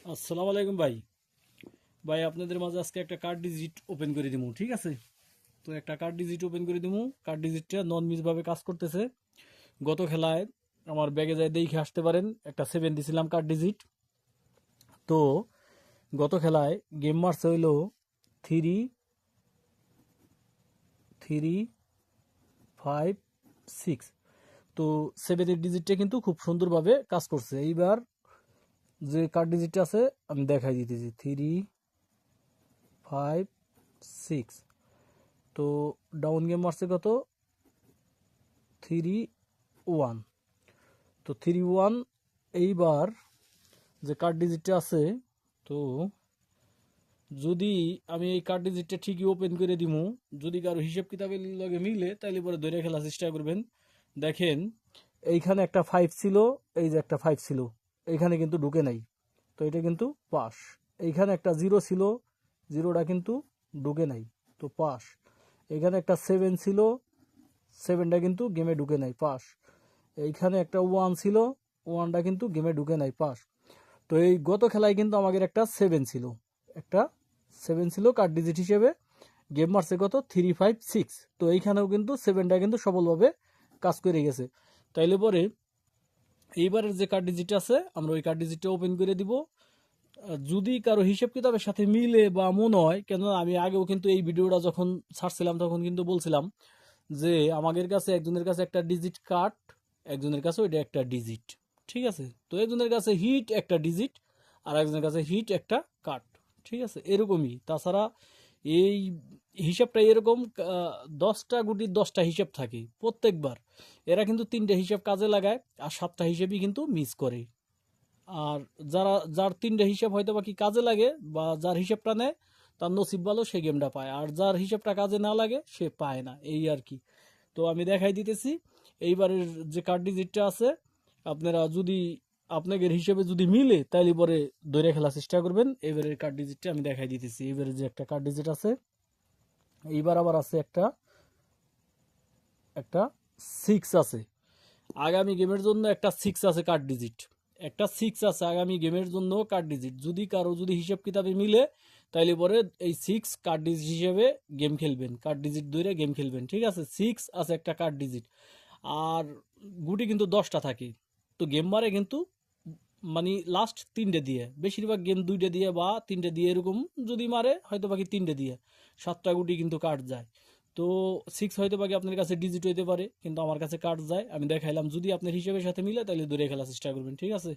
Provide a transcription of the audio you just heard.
আসসালামু আলাইকুম ভাই। ভাই আপনাদের মাঝে আজকে একটা কার্ড ডিজিট ওপেন করে দিমু, ঠিক আছে? তো একটা কার্ড ডিজিট ওপেন করে দিমু। কার্ড ডিজিটটা নন মিস ভাবে কাজ করতেছে। গত খেলায় আমার ব্যাগে যায় দেখে আসতে পারেন, একটা 7 দিছিলাম কার্ড ডিজিট। তো গত খেলায় গেম মারছে হইলো 3 3 5 6। তো 7-এর ডিজিটটা কিন্তু খুব সুন্দরভাবে কাজ করছে। এইবার যে কার্ড ডিজিটটা আছে আমি দেখাই দিতেছি, 3 5 6। তো ডাউন গেম মারছে কত, 3 1। তো 3 1। এইবার যে কার্ড ডিজিটটা আছে, তো যদি আমি এই কার্ড ডিজিটটা ঠিকই ওপেন করে দিমু, যদি কারো হিসাব কিতাবের লগে মিলে তাইলে পরে ধরে খেলার চেষ্টা করবেন। দেখেন, এইখানে একটা 5 ছিল, এই যে একটা 5 ছিল, এইখানে কিন্তু ঢুকে নাই। তো এটা কিন্তু পাস। এইখানে একটা 0 ছিল, জিরোটা কিন্তু ঢুকে নাই, তো পাস। এখানে একটা 7 ছিল, 7টা কিন্তু গেমে ঢুকে নাই, পাস। এইখানে একটা 1 ছিল, 1টা কিন্তু গেমে ঢুকে নাই, পাস। তো এই গত খেলায় কিন্তু আমাদের একটা 7 ছিল কার্ড ডিজিট হিসেবে। গেম মারছে কত, 3 5 6। তো এইখানেও কিন্তু 7টা কিন্তু সফলভাবে কাজ করে গেছে। তাইলে পরে এইবারের যে কার্ড ডিজিট আছে আমরা ওই কার্ড ডিজিটটা ওপেন করে দিব। যদি কারো হিসেব কিতাবের সাথে মিলে বা মনে হয়, কেন আমি আগেও কিন্তু এই ভিডিওটা যখন ছাড়ছিলাম তখন কিন্তু বলছিলাম যে আমাদের কাছে একজনের কাছে একটা ডিজিট কাট, একজনের কাছে ওইটা একটা ডিজিট, ঠিক আছে? তো একজনের কাছে হিট একটা ডিজিট, আর একজনের কাছে হিট একটা কাট, ঠিক আছে? এরকমই। তাছাড়া এই হিসাবটা এরকম, 10টা গুটির 10টা হিসাব থাকে প্রত্যেকবার। এরা কিন্তু 3টে হিসাব কাজে লাগায়, আর 7টা হিসেবই কিন্তু মিস করে। আর যার 3টে হিসাব হয়তো বা কি কাজে লাগে, বা যার হিসাবটা নেয় তার নসিব ভালো, সে গেমটা পায়। আর যার হিসাবটা কাজে না লাগে সে পায় না, এই আর কি। তো আমি দেখাই দিতেছি এইবারের যে কার্ড ডিজিটটা আছে। আপনারা যদি আপনাদের হিসেবে যদি মিলে তাইলে পরে ধরে খেলার চেষ্টা করবেন। এবারের কার্ড ডিজিটটা আমি দেখাই দিতেছি। এবারে যে একটা কার্ড ডিজিট আছে, এইবার আবার আছে একটা একটা 6 আছে। আগামী গেমের জন্য একটা 6 আছে কার্ড ডিজিট। একটা 6 আছে আগামী গেমের জন্য কার্ড ডিজিট। যদি কারো যদি হিসাব কিতাবে মিলে তাইলে পরে এই 6 কার্ড ডিজিট হিসেবে গেম খেলবেন, কার্ড ডিজিট ধরে গেম খেলবেন, ঠিক আছে? 6 আছে একটা কার্ড ডিজিট। আর গুটি কিন্তু 10টা থাকে। তো গেম মারে কিন্তু মানে লাস্ট 3টে দিয়ে, বেশিরভাগ গেম 2টে দিয়ে বা 3টে দিয়ে, এরকম যদি মারে হয়তো বাকি 3টে দিয়ে 7টা গুটি কিন্তু কাট যায়। তো 6 হয়তো বাকি আপনার কাছে ডিজিট হইতে পারে, কিন্তু আমার কাছে কাট যায়। আমি দেখাইলাম, যদি আপনার হিসেবের সাথে মিলে তাহলে দূরে খেলার চেষ্টা করবেন, ঠিক আছে?